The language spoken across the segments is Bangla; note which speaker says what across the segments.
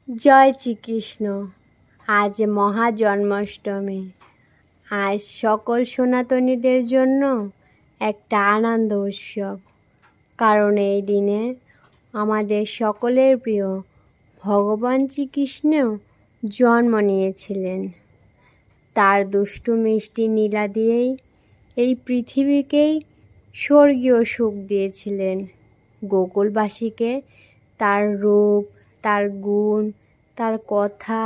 Speaker 1: জয় শ্রীকৃষ্ণ। আজ মহা জন্মাষ্টমী। আজ সকল সনাতনীদের জন্য একটা আনন্দ উৎসব, কারণ এই দিনে আমাদের সকলের প্রিয় ভগবান শ্রীকৃষ্ণও জন্ম নিয়েছিলেন। তার দুষ্টু মিষ্টি নীলা দিয়েই এই পৃথিবীকেই স্বর্গীয় সুখ দিয়েছিলেন। গোকুলবাসীকে তার রূপ, তার গুণ, তার কথা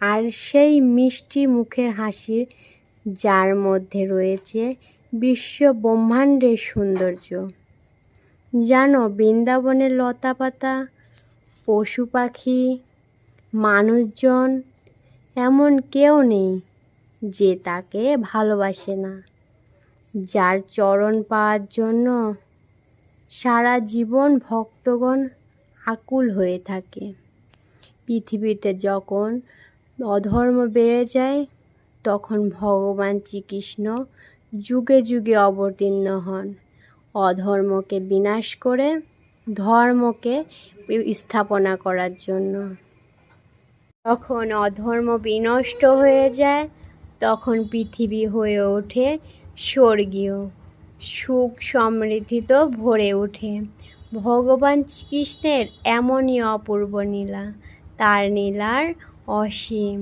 Speaker 1: আর সেই মিষ্টি মুখের হাসি, যার মধ্যে রয়েছে বিশ্ব ব্রহ্মাণ্ডের সৌন্দর্য। জানো, বৃন্দাবনের লতাপাতা, পশু পাখি, মানুষজন, এমন কেউ নেই যে তাকে ভালোবাসে না, যার চরণ পাওয়ার জন্য সারা জীবন ভক্তগণ আকুল হয়ে থাকে। পৃথিবীতে যখন অধর্ম বেড়ে যায়, তখন ভগবান শ্রীকৃষ্ণ যুগে যুগে অবতীর্ণ হন অধর্মকে বিনাশ করে ধর্মকে স্থাপনা করার জন্য। যখন অধর্ম বিনষ্ট হয়ে যায়, তখন পৃথিবী হয়ে ওঠে স্বর্গীয়, সুখ সমৃদ্ধিতে ভরে ওঠে। ভগবান শ্রীকৃষ্ণের এমনই অপূর্ব লীলা, তার লীলার অসীম।